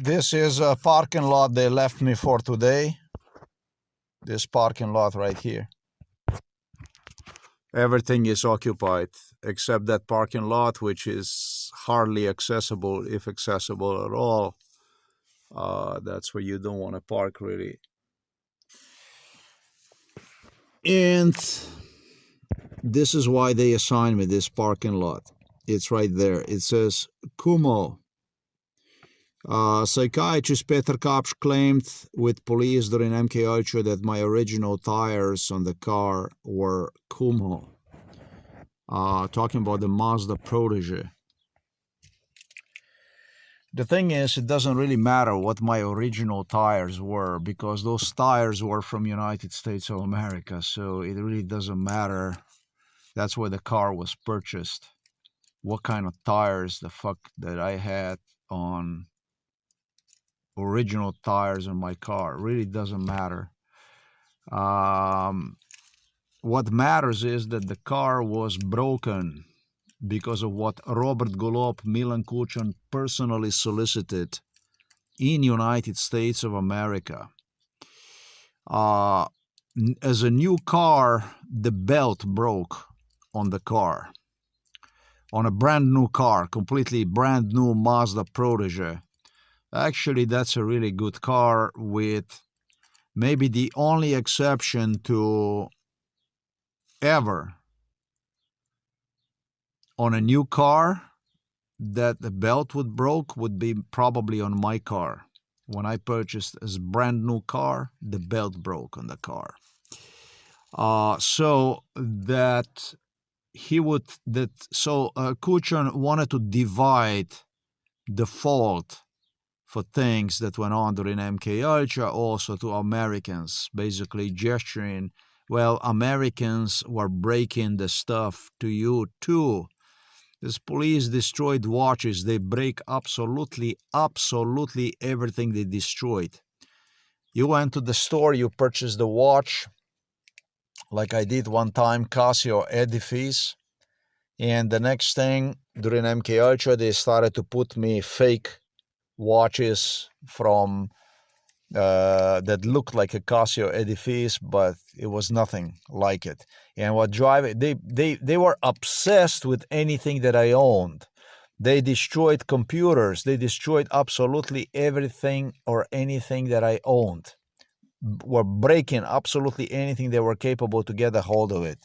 This is a parking lot they left me for today. This parking lot right here. Everything is occupied except that parking lot, which is hardly accessible, if accessible at all. That's where you don't want to park, really. And this is why they assigned me this parking lot. It's right there. It says Khumho. Psychiatrist KAPŠ claimed with police during MK that my original tires on the car were Khumho. Talking about the Mazda Protege. The thing is, it doesn't really matter what my original tires were, because those tires were from United States of America, so it really doesn't matter. That's where the car was purchased. What kind of tires the fuck that I had on original tires on my car really doesn't matter. What matters is that the car was broken because of what Robert GOLOB, Milan KUČAN personally solicited in United States of America. As a new car, the belt broke on the car. On a brand new car, completely brand new Mazda Protege. Actually, that's a really good car, with maybe the only exception to ever on a new car that the belt would be probably on my car. When I purchased a brand new car, the belt broke on the car. KUČAN wanted to divide the fault for things that went on during MK also to Americans, basically gesturing, well, Americans were breaking the stuff to you too. This police destroyed watches. They break absolutely everything they destroyed. You went to the store, you purchased the watch, like I did one time, Casio Edifice, and the next thing, during MK they started to put me fake watches from that looked like a Casio Edifice, but it was nothing like it. And what drive it, they were obsessed with anything that I owned. They destroyed computers. They destroyed absolutely everything or anything that I owned. Were breaking absolutely anything they were capable to get a hold of it.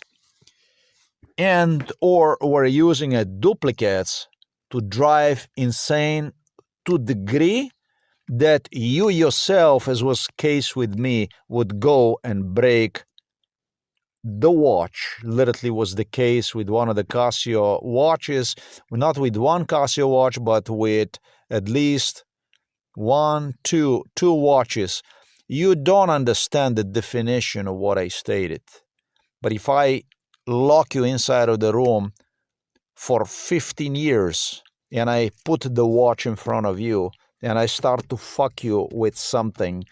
And or were using duplicates to drive insane to the degree that you yourself, as was case with me, would go and break the watch. Literally was the case with one of the Casio watches, not with one Casio watch, but with at least two watches. You don't understand the definition of what I stated. But if I lock you inside of the room for 15 years and I put the watch in front of you, and I start to fuck you with something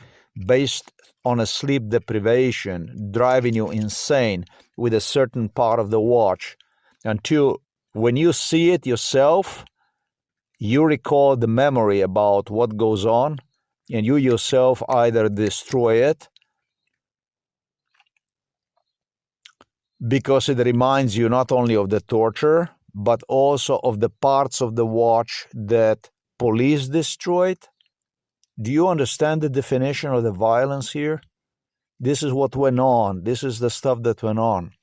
based on a sleep deprivation, driving you insane with a certain part of the watch, until when you see it yourself, you recall the memory about what goes on, and you yourself either destroy it because it reminds you not only of the torture, but also of the parts of the watch that police destroyed. Do you understand the definition of the violence here? This is what went on. This is the stuff that went on.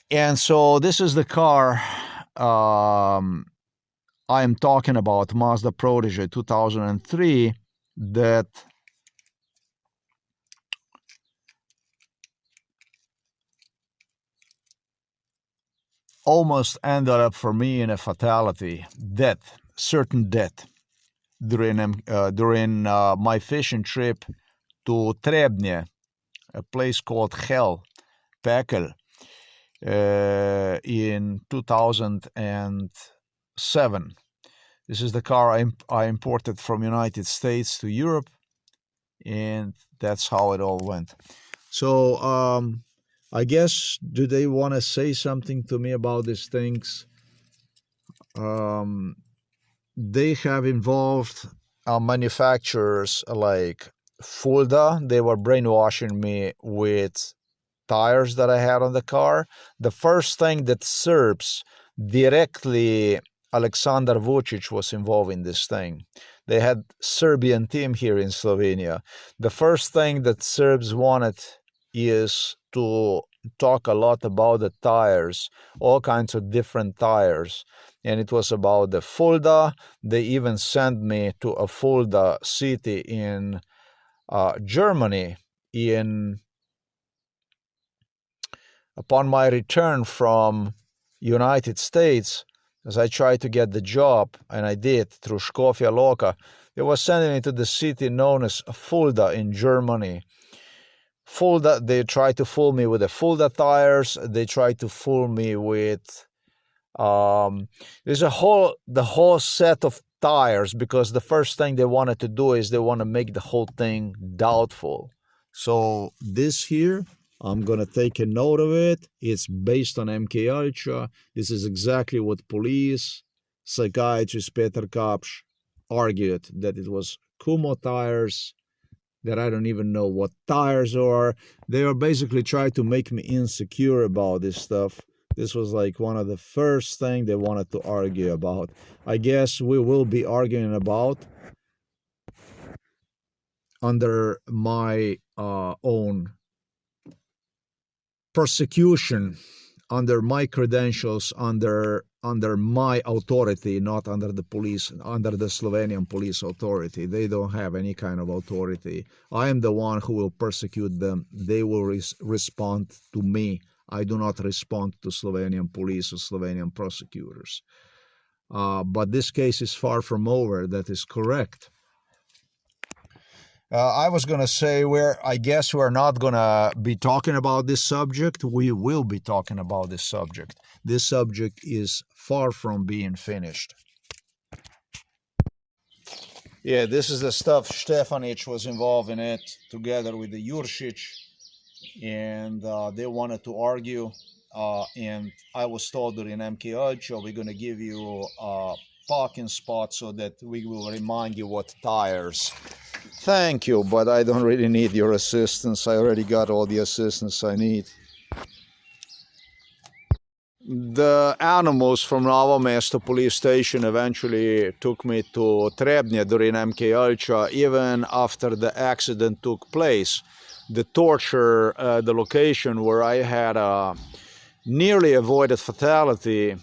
And so this is the car I am talking about, Mazda Protege 2003, that almost ended up for me in a fatality, certain death, during my fishing trip to Trebnje, a place called Hell, Pekel, in 2007. This is the car I imported from United States to Europe, and that's how it all went. So I guess, do they want to say something to me about these things? they have involved manufacturers like Fulda. They were brainwashing me with tires that I had on the car. The first thing that Serbs directly, Aleksandar Vučić was involved in this thing. They had Serbian team here in Slovenia. The first thing that Serbs wanted is to talk a lot about the tires, all kinds of different tires. And it was about the Fulda. They even sent me to a Fulda city in Germany upon my return from United States, as I tried to get the job, and I did through Škofja Loka. They were sending me to the city known as Fulda in Germany. Fulda, they tried to fool me with the Fulda tires. They tried to fool me with there's the whole set of tires, because the first thing they wanted to do is they want to make the whole thing doubtful. So this here, I'm going to take a note of it. It's based on MK Ultra. This is exactly what police, psychiatrist Peter KAPŠ argued, that it was Khumho tires, that I don't even know what tires are. They are basically trying to make me insecure about this stuff. This was like one of the first things they wanted to argue about. I guess we will be arguing about under my own persecution, under my credentials, under my authority, not under the police, under the Slovenian police authority. They don't have any kind of authority. I am the one who will persecute them. They will respond to me. I do not respond to Slovenian police or Slovenian prosecutors. But this case is far from over. That is correct. I was going to say, I guess we're not going to be talking about this subject. We will be talking about this subject. This subject is far from being finished. Yeah, this is the stuff. Štefanič was involved in it together with the Juršič, and they wanted to argue. And I was told during MK Ultra, we're going to give you a parking spot so that we will remind you what tires. Thank you, but I don't really need your assistance. I already got all the assistance I need. The animals from Novo Mesto police station eventually took me to Trebnje during MK Ultra, even after the accident took place. The torture, the location where I had a nearly avoided fatality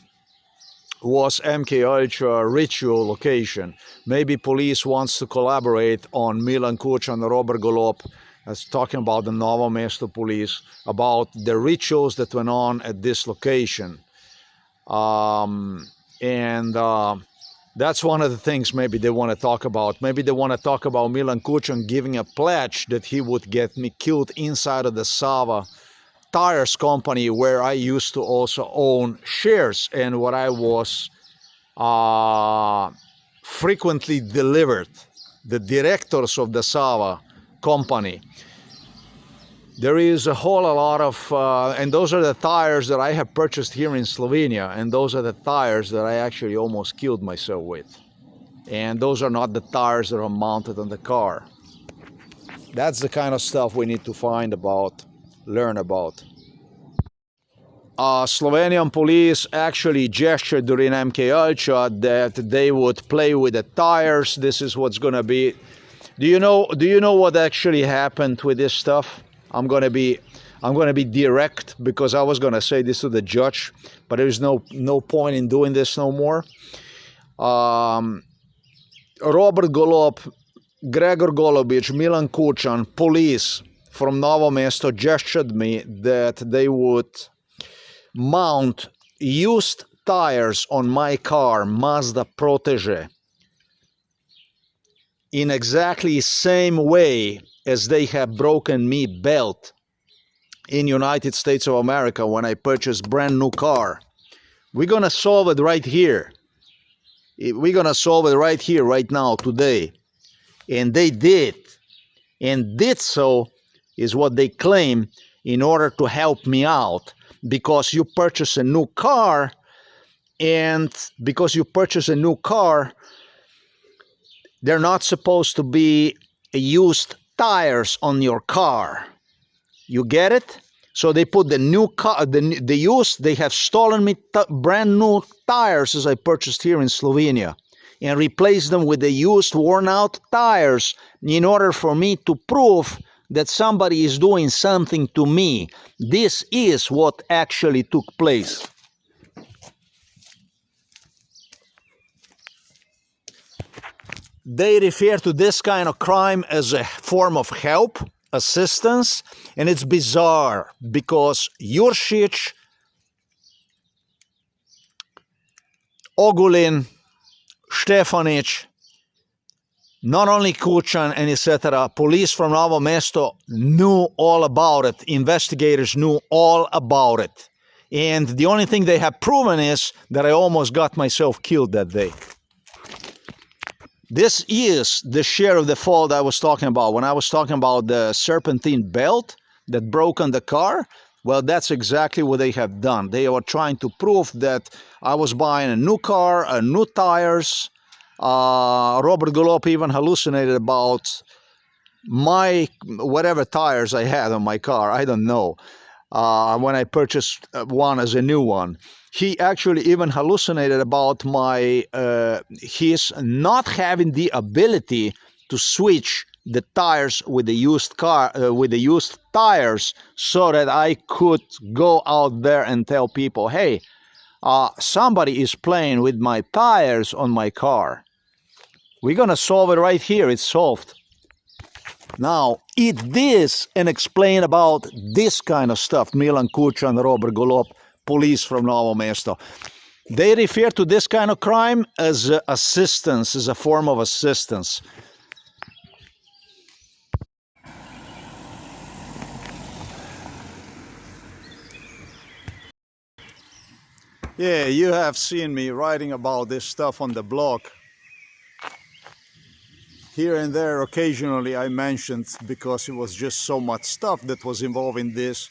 was MK Ultra ritual location. Maybe police wants to collaborate on MILAN, KUČAN, Robert GOLOB, as talking about the Novo Mesto police, about the rituals that went on at this location. That's one of the things maybe they want to talk about. Maybe they want to talk about MILAN KUČAN giving a pledge that he would get me killed inside of the Sava tires company, where I used to also own shares, and what I was frequently delivered, the directors of the Sava company. There is a whole lot of, and those are the tires that I have purchased here in Slovenia, and those are the tires that I actually almost killed myself with. And those are not the tires that are mounted on the car. That's the kind of stuff we need to find about, learn about. Slovenian police actually gestured during MK Ultra that they would play with the tires. This is what's going to be. Do you know what actually happened with this stuff? I'm going to be direct, because I was going to say this to the judge, but there's no point in doing this no more. Robert GOLOB, Gregor Golobic, Milan KUČAN, police from Novo Mesto gestured me that they would mount used tires on my car, Mazda Protege, in exactly same way as they have broken me belt in United States of America when I purchased brand new car. We're gonna solve it right here. We're gonna solve it right here, right now, today. And they did. And did so is what they claim in order to help me out. Because you purchase a new car, and because you purchase a new car, they're not supposed to be used tires on your car. You get it? So they put the new car, the used, they have stolen me brand new tires as I purchased here in Slovenia, and replaced them with the used worn out tires in order for me to prove that somebody is doing something to me. This is what actually took place. They refer to this kind of crime as a form of help, assistance, and it's bizarre because Juršič, Ogulin, Štefanič, not only KUČAN and etc., police from Novo Mesto knew all about it. Investigators knew all about it. And the only thing they have proven is that I almost got myself killed that day. This is the share of the fault I was talking about. When I was talking about the serpentine belt that broke on the car, well, that's exactly what they have done. They were trying to prove that I was buying a new car, new tires. Robert GOLOB even hallucinated about my whatever tires I had on my car. I don't know. When I purchased one as a new one. He actually even hallucinated about my his not having the ability to switch the tires with the used car with the used tires, so that I could go out there and tell people, hey, somebody is playing with my tires on my car. We're gonna solve it right here. It's solved. Now, eat this and explain about this kind of stuff. Milan, KUČAN, Robert GOLOB, police from Novo Mesto. They refer to this kind of crime as assistance, as a form of assistance. Yeah, you have seen me writing about this stuff on the blog. Here and there, occasionally I mentioned, because it was just so much stuff that was involved in this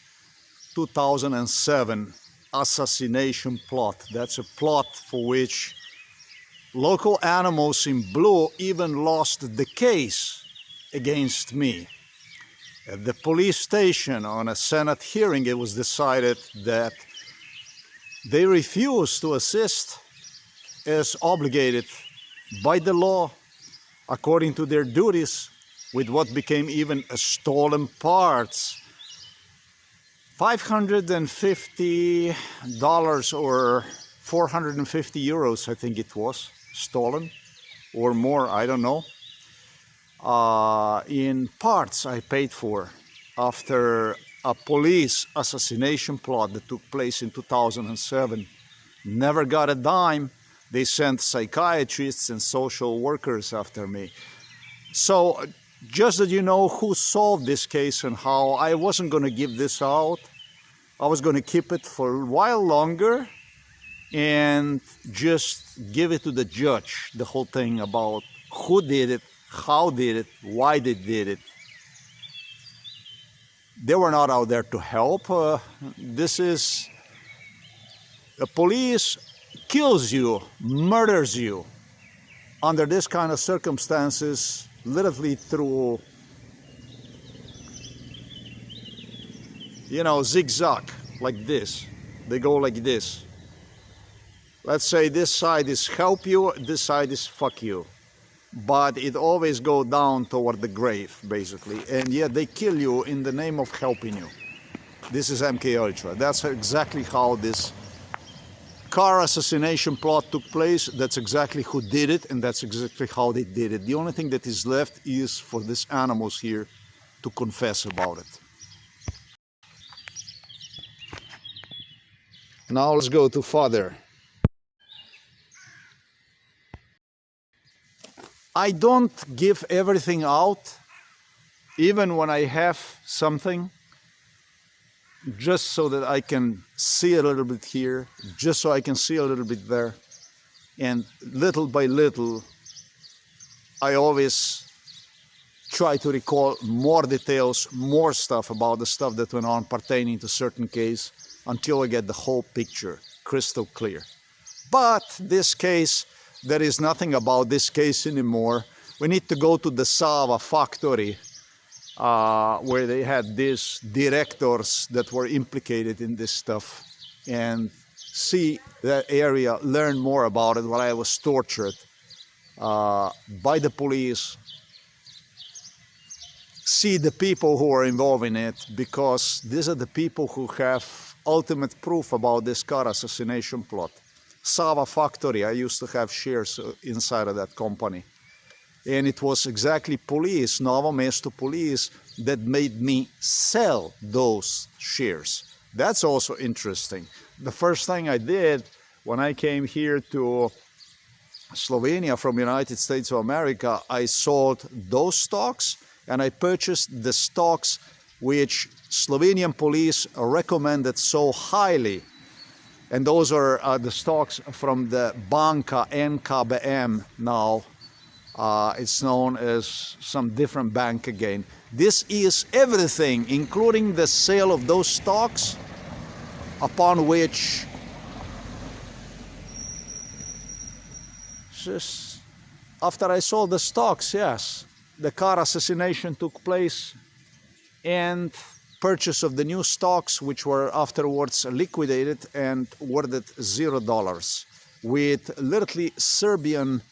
2007 assassination plot. That's a plot for which local animals in blue even lost the case against me. At the police station, on a Senate hearing, it was decided that they refused to assist as obligated by the law according to their duties with what became even a stolen parts. $550 or 450 euros, I think it was, stolen, or more, I don't know, in parts I paid for after a police assassination plot that took place in 2007. Never got a dime. They sent psychiatrists and social workers after me. So just that you know who solved this case and how, I wasn't going to give this out. I was going to keep it for a while longer and just give it to the judge, the whole thing about who did it, how did it, why they did it. They were not out there to help. This is, the police kills you, murders you under this kind of circumstances, literally through, you know, zigzag, like this. They go like this. Let's say this side is help you, this side is fuck you. But it always goes down toward the grave, basically. And yet they kill you in the name of helping you. This is MK Ultra. That's exactly how this car assassination plot took place. That's exactly who did it, and that's exactly how they did it. The only thing that is left is for these animals here to confess about it. Now let's go to Father. I don't give everything out, even when I have something, just so that I can see a little bit here, just so I can see a little bit there. And little by little, I always try to recall more details, more stuff about the stuff that went on pertaining to certain case, until I get the whole picture crystal clear. But this case, there is nothing about this case anymore. We need to go to the Sava factory where they had these directors that were implicated in this stuff and see that area, learn more about it, while I was tortured by the police, see the people who are involved in it, because these are the people who have ultimate proof about this car assassination plot. Sava factory, I used to have shares inside of that company. And it was exactly police, NOVO MESTO police, that made me sell those shares. That's also interesting. The first thing I did when I came here to Slovenia from United States of America, I sold those stocks and I purchased the stocks which Slovenian police recommended so highly. And those are the stocks from the Banka NKBM now. It's known as some different bank again. This is everything, including the sale of those stocks, upon which just after I sold the stocks, yes, the car assassination took place, and purchase of the new stocks, which were afterwards liquidated and worth $0, with literally Serbian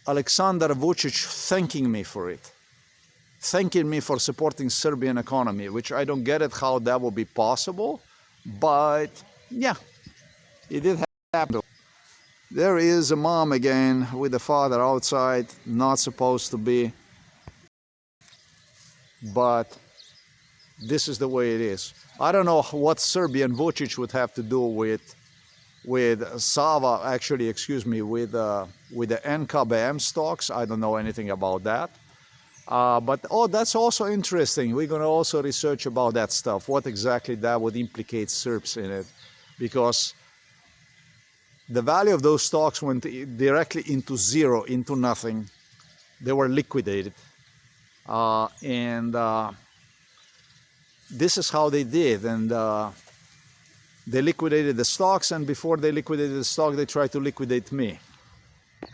Aleksandar Vučić thanking me for it, thanking me for supporting Serbian economy, which I don't get it how that would be possible, but yeah, it did happen. There is a mom again with the father outside, not supposed to be, but this is the way it is. I don't know what Serbian Vučić would have to do with Sava, actually, excuse me, with the NKBM stocks. I don't know anything about that. But oh, that's also interesting. We're going to also research about that stuff, what exactly that would implicate Serbs in it, because the value of those stocks went directly into zero, into nothing. They were liquidated. This is how they did. And they liquidated the stocks, and before they liquidated the stock, they tried to liquidate me.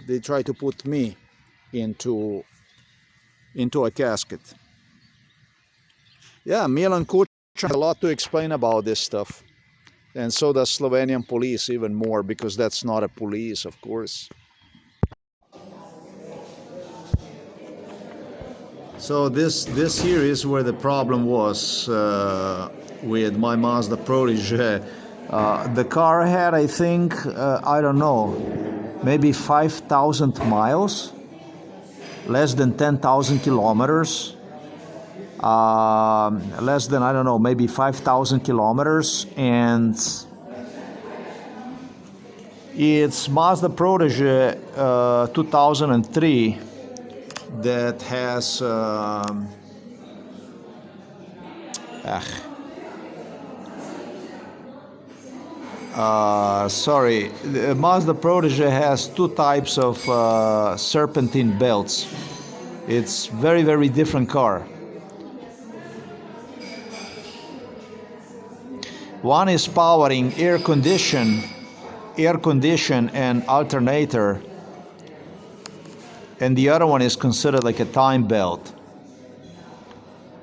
They tried to put me into a casket. Yeah, Milan KUČAN has a lot to explain about this stuff. And so does Slovenian police even more, because that's not a police, of course. So this here is where the problem was with my Mazda Protege. The car had, I think, I don't know, maybe 5,000 miles, less than 10,000 kilometers, less than, I don't know, maybe 5,000 kilometers, and it's Mazda Protege 2003 that has sorry, the Mazda Protege has two types of serpentine belts. It's very, very different car. One is powering air condition and alternator, and the other one is considered like a time belt.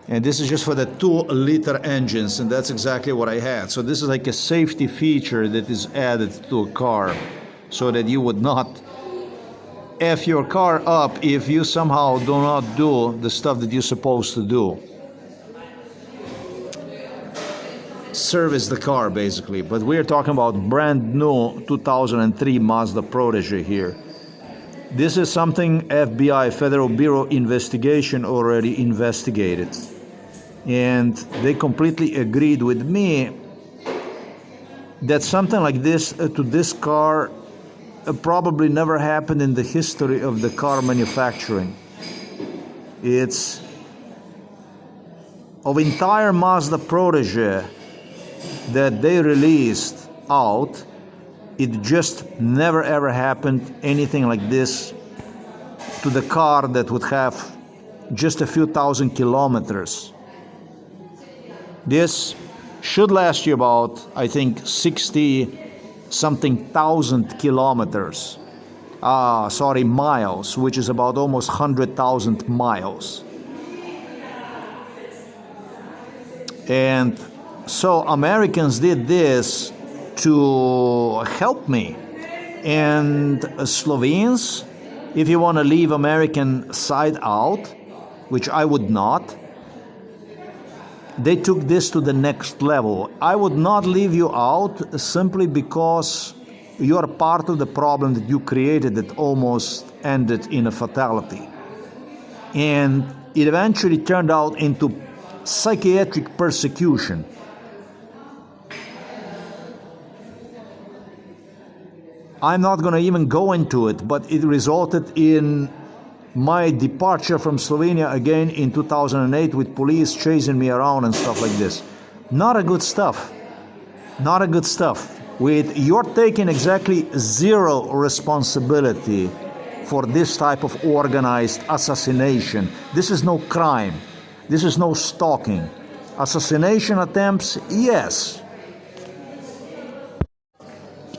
And this is just for the 2-liter engines, and that's exactly what I had. So this is like a safety feature that is added to a car, so that you would not F your car up if you somehow do not do the stuff that you're supposed to do. Service the car, basically. But we're talking about brand new 2003 Mazda Protege here. This is something FBI, Federal Bureau Investigation, already investigated. And they completely agreed with me that something like this to this car probably never happened in the history of the car manufacturing. It's of entire Mazda Protege that they released out, it just never ever happened anything like this to the car that would have just a few thousand kilometers. This should last you about, I think, 60 something thousand kilometers. Miles, which is about almost 100,000 miles. And so Americans did this to help me. And Slovenes, if you want to leave American side out, which I would not, they took this to the next level. I would not leave you out simply because you are part of the problem that you created that almost ended in a fatality. And it eventually turned out into psychiatric persecution. I'm not going to even go into it, but it resulted in my departure from Slovenia again in 2008 with police chasing me around and stuff like this. Not a good stuff. Not a good stuff. You're taking exactly zero responsibility for this type of organized assassination. This is no crime. This is no stalking. Assassination attempts, yes.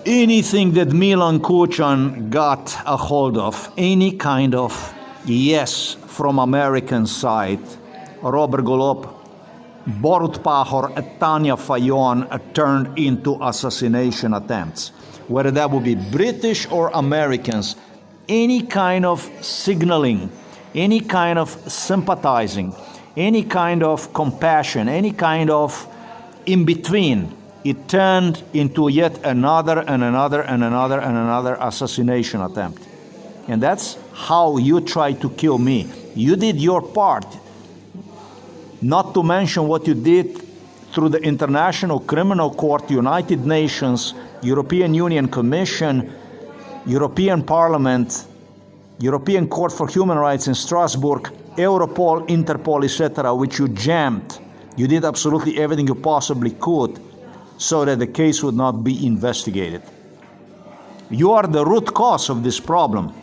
Anything that Milan KUČAN got a hold of, any kind of yes from American side, Robert GOLOB, BORUT PAHOR, Tanja Fajon turned into assassination attempts. Whether that would be British or Americans, any kind of signaling, any kind of sympathizing, any kind of compassion, any kind of in-between, it turned into yet another and another and another and another assassination attempt. And that's how you tried to kill me. You did your part. Not to mention what you did through the International Criminal Court, United Nations, European Union Commission, European Parliament, European Court for Human Rights in Strasbourg, Europol, Interpol, etc., which you jammed. You did absolutely everything you possibly could so that the case would not be investigated. You are the root cause of this problem.